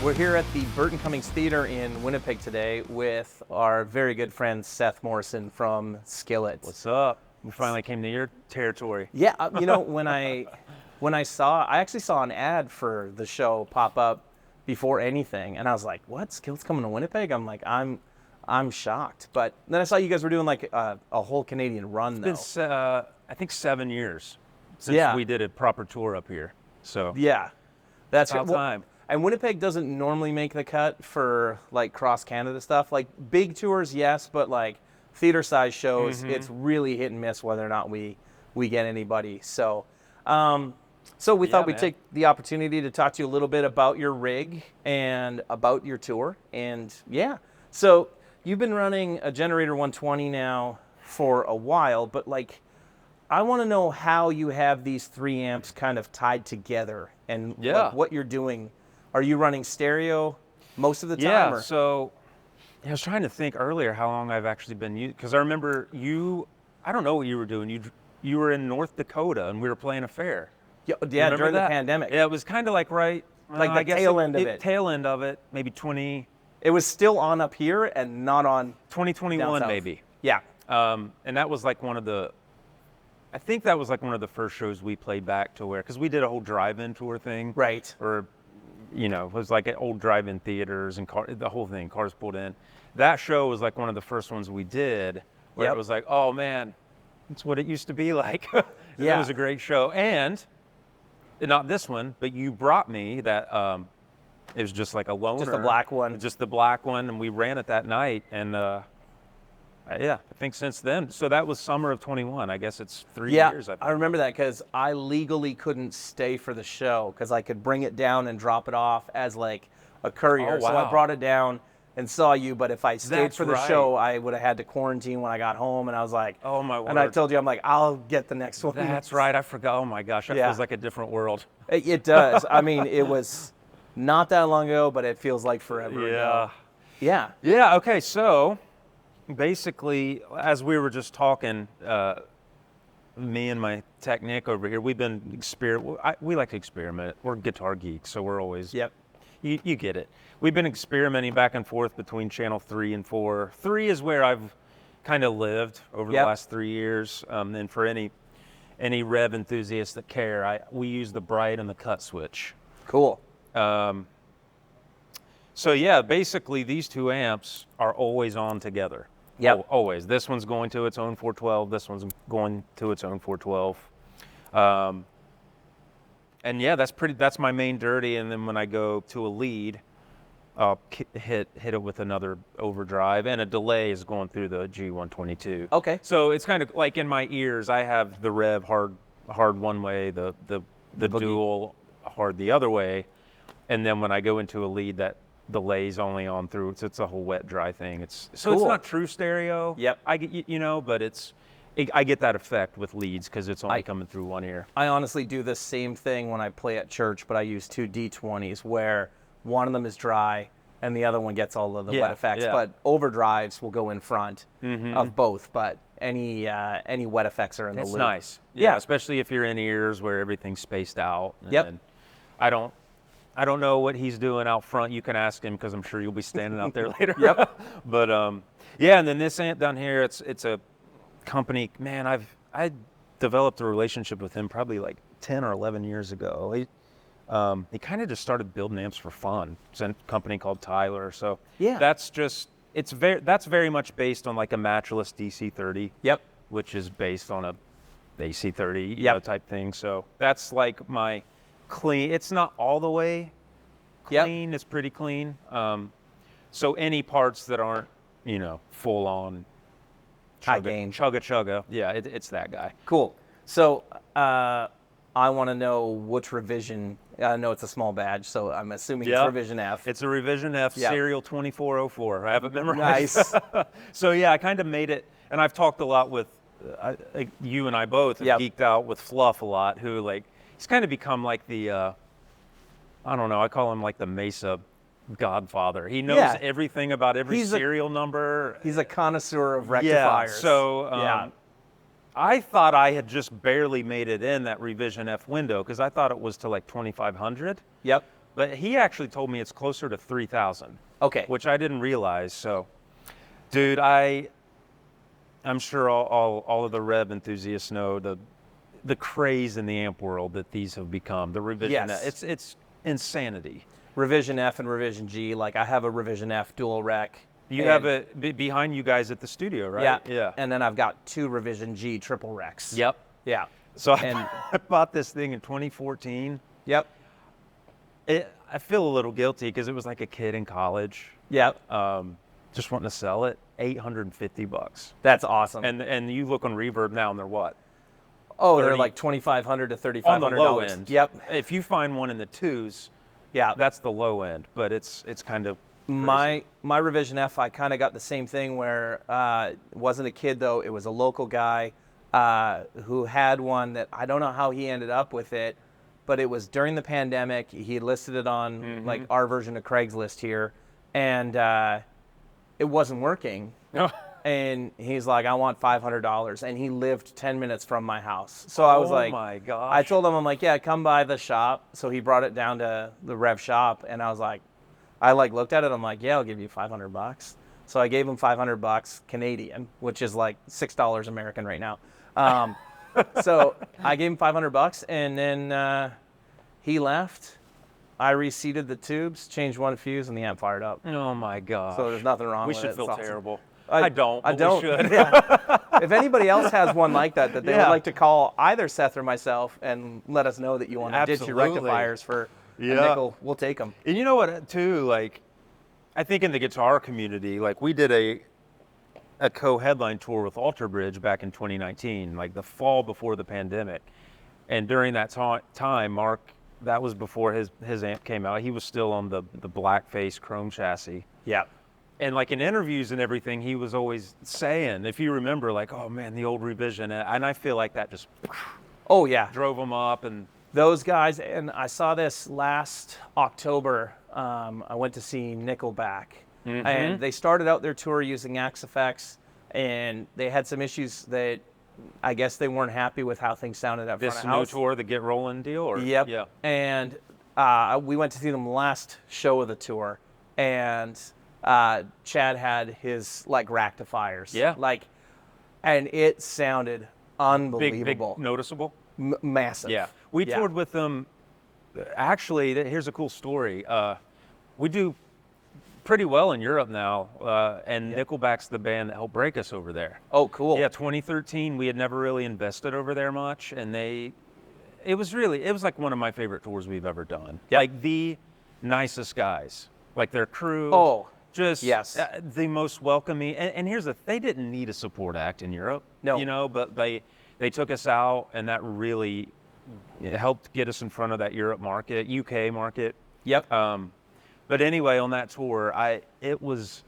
We're here at the Burton Cummings Theatre in Winnipeg today with our very good friend Seth Morrison from Skillet. What's up? We finally came to your territory. Yeah, you know, when I actually saw an ad for the show pop up before anything, and I was like, "What? Skillet's coming to Winnipeg?" I'm like, I'm shocked. But then I saw you guys were doing like a whole Canadian run, though. It's been, I think 7 years since we did a proper tour up here. So yeah, that's about time. And Winnipeg doesn't normally make the cut for like cross Canada stuff. Like big tours, yes, but like theater size shows, it's really hit and miss whether or not we get anybody. So, we thought we'd take the opportunity to talk to you a little bit about your rig and about your tour. And yeah, so you've been running a Generator 120 now for a while, but like, I want to know how you have these 3 amps kind of tied together and like, what you're doing. Are you running stereo most of the time? Yeah, or? so I was trying to think earlier how long I've actually been using, because I remember I don't know what you were doing. You were in North Dakota and we were playing a fair. Yeah, during the pandemic. Yeah, it was kind of like the tail end of it. Tail end of it, maybe 20. It was still on up here and not on 2021 maybe. Yeah. And that was like I think that was like one of the first shows we played back to where, because we did a whole drive-in tour thing. Right. Or, you know, it was like at old drive-in theaters and the whole thing, cars pulled in. That show was like one of the first ones we did where it was like, oh man, it's what it used to be like. It was a great show. And not this one, but you brought me that, it was just like a loaner. Just the black one. Just the black one, and we ran it that night. And I think since then, so that was summer of 21. I guess it's 3 years. I remember that because I legally couldn't stay for the show because I could bring it down and drop it off as like a courier. Oh, wow. So I brought it down and saw you, but if I stayed for the show, I would have had to quarantine when I got home, and I was like, oh my word. And I told you, I'm like, I'll get the next one. That's right, I forgot. Oh my gosh, that feels like a different world. It does. I mean, it was not that long ago, but it feels like forever ago. Yeah. Yeah, okay, so basically, as we were just talking, me and my tech Nick over here, we've been we like to experiment. We're guitar geeks, so we're always you get it. We've been experimenting back and forth between channel 3 and 4. 3 is where I've kind of lived over the last 3 years. And for any Revv enthusiasts that care, we use the bright and the cut switch. Cool. So yeah, basically these 2 amps are always on together. Yeah, always. This one's going to its own 412. This one's going to its own 412. And yeah, that's my main dirty. And then when I go to a lead, I'll hit it with another overdrive, and a delay is going through the G122. Okay. So it's kind of like in my ears, I have the Revv hard one way, the dual hard the other way, and then when I go into a lead, that delay's only on through. It's a whole wet dry thing. It's not true stereo. Yep. I get but I get that effect with leads because it's only coming through one ear. I honestly do the same thing when I play at church, but I use 2 D20s where one of them is dry and the other one gets all of the wet effects. Yeah. But overdrives will go in front of both. But any wet effects are in the loop. It's nice. Yeah, especially if you're in ears where everything's spaced out. And I don't know what he's doing out front. You can ask him because I'm sure you'll be standing out there later. But and then this amp down here, it's a company. Man, I developed a relationship with him probably like 10 or 11 years ago. He kind of just started building amps for fun. It's a company called Tyler. So that's very much based on like a matchless DC30. Yep. Which is based on a AC30 type thing. So that's like my clean. It's not all the way clean. It's pretty clean. So any parts that aren't, full on high gain, chugga. Yeah, it's that guy. Cool. So I want to know which revision. I know it's a small badge, so I'm assuming it's revision F. It's a revision F, serial 2404. I have it memorized. Nice. So yeah, I kind of made it, and I've talked a lot with you and I both have geeked out with Fluff a lot, who he's kind of become like the, I don't know, I call him like the Mesa godfather. He knows everything about every serial number. He's a connoisseur of rectifiers. Yeah, so I thought I had just barely made it in that revision F window because I thought it was to like 2500. Yep. but he actually told me it's closer to 3,000. Okay. Which I didn't realize. So, dude, I'm sure all of the Revv enthusiasts know the craze in the amp world that these have become. The Revision, yes. It's insanity. Revision F and Revision G. Like, I have a Revision F dual rec. You have it behind you guys at the studio, right? Yeah. Yeah. And then I've got 2 Revision G triple recs. Yep. Yeah. So I bought this thing in 2014. Yep. I feel a little guilty because it was like a kid in college. Yep. Just wanting to sell it, $850. That's awesome. And you look on Reverb now, and they're what? Oh, they're like $2,500 to $3,500. On the low end. Yep. If you find one in the 2s, yeah, that's the low end. But it's kind of crazy. My Revision F, I kind of got the same thing where it wasn't a kid though. It was a local guy who had one that I don't know how he ended up with it, but it was during the pandemic. He listed it on like our version of Craigslist here, and it wasn't working. Oh. And he's like, I want $500. And he lived 10 minutes from my house. So I was like, oh my gosh. I told him, I'm like, yeah, come by the shop. So he brought it down to the Revv shop. And I was like, I looked at it. I'm like, yeah, I'll give you $500. So I gave him $500 Canadian, which is like $6 American right now. So I gave him $500 and then he left. I reseated the tubes, changed one fuse, and the amp fired up. Oh my gosh. So there's nothing wrong with it. We should feel It's awesome. terrible. I don't. I don't. We should. Yeah. If anybody else has one like that they would Yeah. like to call either Seth or myself and let us know that you want to ditch your Absolutely. rectifiers for a Yeah. nickel, we'll take them. And you know what, too? Like, I think in the guitar community, like we did a co-headline tour with Alter Bridge back in 2019, like the fall before the pandemic. And during that time, Mark, that was before his amp came out. He was still on the blackface chrome chassis. Yeah. And like in interviews and everything, he was always saying, if you remember, like, oh man, the old Revision. And I feel like that just Oh, yeah. drove him up. And Those guys, and I saw this last October. I went to see Nickleback. And they started out their tour using Axe Effects, and they had some issues that I guess they weren't happy with how things sounded at this front of new house. tour, the Get Rollin' deal? Or? Yep. Yeah. And we went to see them last show of the tour, and Chad had his like rectifiers. Yeah. Like, and it sounded unbelievable. Big noticeable? Massive. Yeah. We toured with them. Actually, here's a cool story. We do pretty well in Europe now, and Nickleback's the band that helped break us over there. Oh, cool. Yeah, 2013, we had never really invested over there much, and it was like one of my favorite tours we've ever done. Yep. Like the nicest guys, like their crew. Oh, just yes. The most welcoming. And here's they didn't need a support act in Europe. No. You know, but they took us out, and that really helped get us in front of that Europe market, UK market. Yep. But anyway, on that tour, it was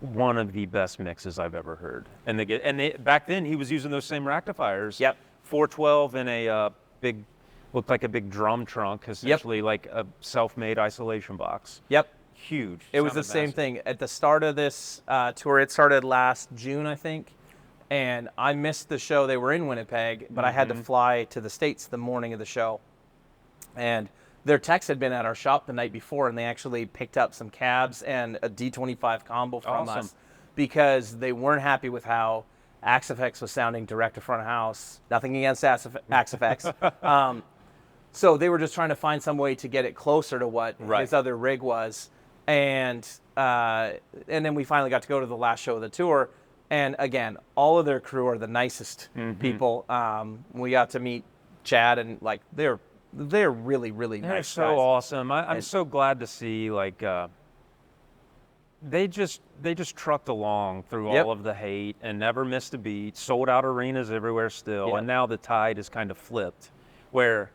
one of the best mixes I've ever heard. And back then he was using those same rectifiers. Yep. 412 in a big, looked like a big drum trunk, essentially like a self-made isolation box. Yep. Huge. It was the Sounded same massive. thing. At the start of this tour, it started last June, I think, and I missed the show. They were in Winnipeg, but I had to fly to the States the morning of the show. And their techs had been at our shop the night before, and they actually picked up some cabs and a D25 combo from Awesome. us because they weren't happy with how Axe Effects was sounding direct to front of house. Nothing against Axe Effects. So they were just trying to find some way to get it closer to what his other rig was. And then we finally got to go to the last show of the tour. And again, all of their crew are the nicest people. We got to meet Chad, and like they're really, really They're nice so guys. awesome. I'm so glad to see like they just trucked along through all of the hate and never missed a beat. Sold out arenas everywhere still, and now the tide is kind of flipped, where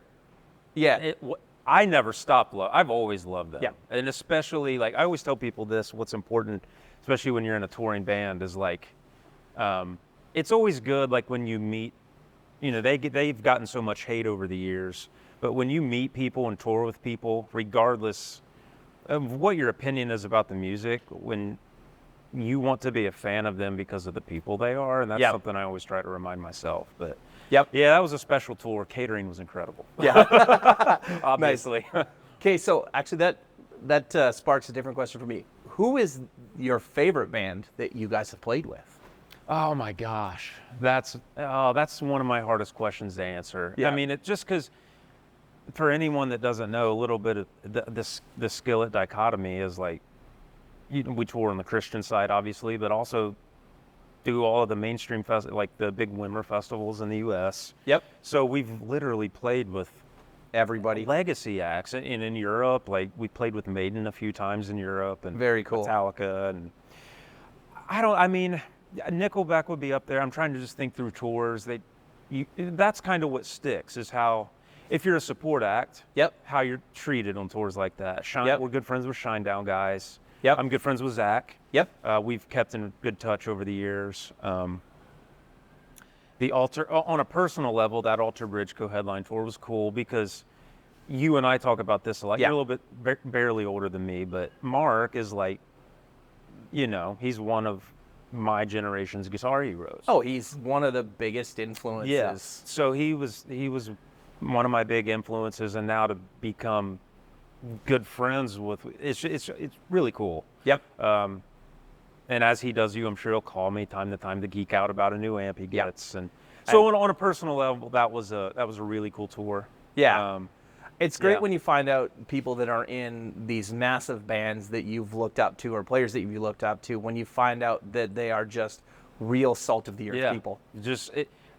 I never stopped. I've always loved them, and especially like I always tell people this. What's important, especially when you're in a touring band, is like it's always good like when you meet. You know, they've gotten so much hate over the years, but when you meet people and tour with people, regardless of what your opinion is about the music, when you want to be a fan of them because of the people they are, and that's something I always try to remind myself. But yeah, that was a special tour. Catering was incredible. Yeah. Obviously. Okay, so actually that sparks a different question for me. Who is your favorite band that you guys have played with? Oh my gosh, that's one of my hardest questions to answer. Yeah. I mean, it's just because for anyone that doesn't know, a little bit of the Skillet dichotomy is like, we tour on the Christian side, obviously, but also do all of the mainstream like the big winter festivals in the U.S. Yep. So we've literally played with Everybody. legacy acts in Europe. Like we played with Maiden a few times in Europe, and Very cool. Metallica, and I mean, Nickleback would be up there. I'm trying to just think through tours. That's kind of what sticks, is how, if you're a support act, Yep. how you're treated on tours like that. Yep. We're good friends with Shinedown guys. Yep. I'm good friends with Zach. Yep. We've kept in good touch over the years. On a personal level, that Alter Bridge co-headline tour was cool because you and I talk about this a lot. Yeah. You're a little bit barely older than me, but Mark is like, he's one of my generation's guitar heroes. Oh, he's one of the biggest influences. Yeah. So he was one of my big influences, and now to become good friends with, it's really cool. Yep. And as he does you, I'm sure he'll call me time to time to geek out about a new amp he gets. And so on a personal level, that was a really cool tour. Yeah. It's great yeah. when you find out people that are in these massive bands that you've looked up to, or players that you've looked up to, when you find out that they are just real salt of the earth people.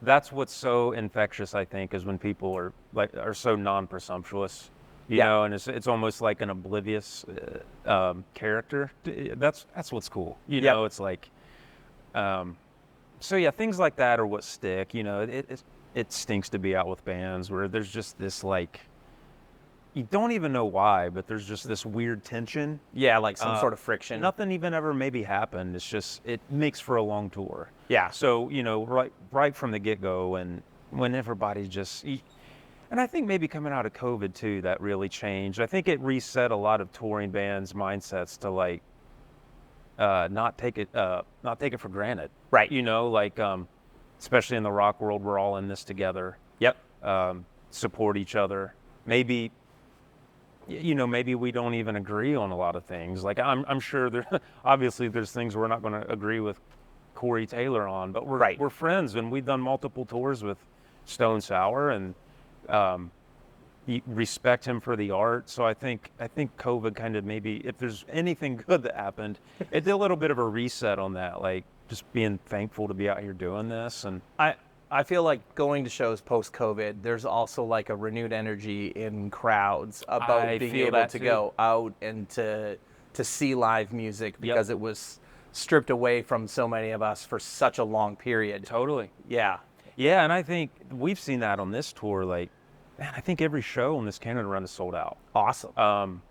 That's what's so infectious, I think, is when people are so non-presumptuous. You know, and it's almost like an oblivious character. That's what's cool. You know, it's like, so yeah, things like that are what stick. You know, it stinks to be out with bands where there's just this like, you don't even know why, but there's just this weird tension. Yeah, like some sort of friction. Nothing even ever maybe happened. It's just, it makes for a long tour. Yeah. So, right from the get-go, and when everybody's just, and I think maybe coming out of COVID too, that really changed. I think it reset a lot of touring bands' mindsets to like not take it for granted. Right. Especially in the rock world, we're all in this together. Yep. Support each other. Maybe we don't even agree on a lot of things. Like I'm sure obviously there's things we're not going to agree with Corey Taylor on, but we're friends, and we've done multiple tours with Stone Sour, and you respect him for the art. So I think COVID kind of, maybe if there's anything good that happened, it did a little bit of a reset on that, like just being thankful to be out here doing this. And I feel like going to shows post-COVID, there's also like a renewed energy in crowds about being able to go out and to see live music, because it was stripped away from so many of us for such a long period. Totally. Yeah. Yeah, and I think we've seen that on this tour. Like, man, I think every show on this Canada run is sold out. Awesome.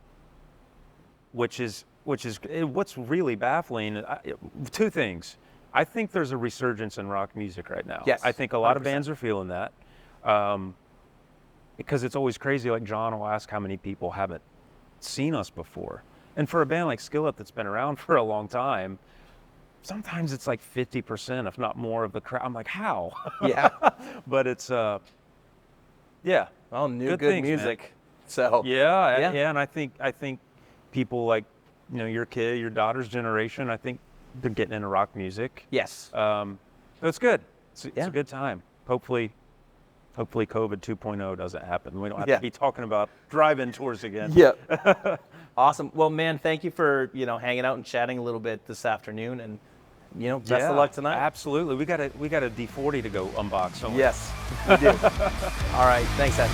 Which is what's really baffling. Two things. I think there's a resurgence in rock music right now. Yes. I think a lot 100%. of bands are feeling that. Because it's always crazy. Like John will ask how many people haven't seen us before. And for a band like Skillet that's been around for a long time, sometimes it's like 50%, if not more, of the crowd. I'm like, how? Yeah. But it's, Well, good things, music. man. So Yeah, and I think people like, your kid, your daughter's generation, I think they're getting into rock music. Yes. So it's good. It's a good time. Hopefully COVID 2.0 doesn't happen. We don't have to be talking about drive-in tours again. Yeah. Awesome. Well, man, thank you for, hanging out and chatting a little bit this afternoon, and, best of luck tonight. Absolutely. We got a D40 to go unbox. Yes, we do. All right. Thanks, Ed.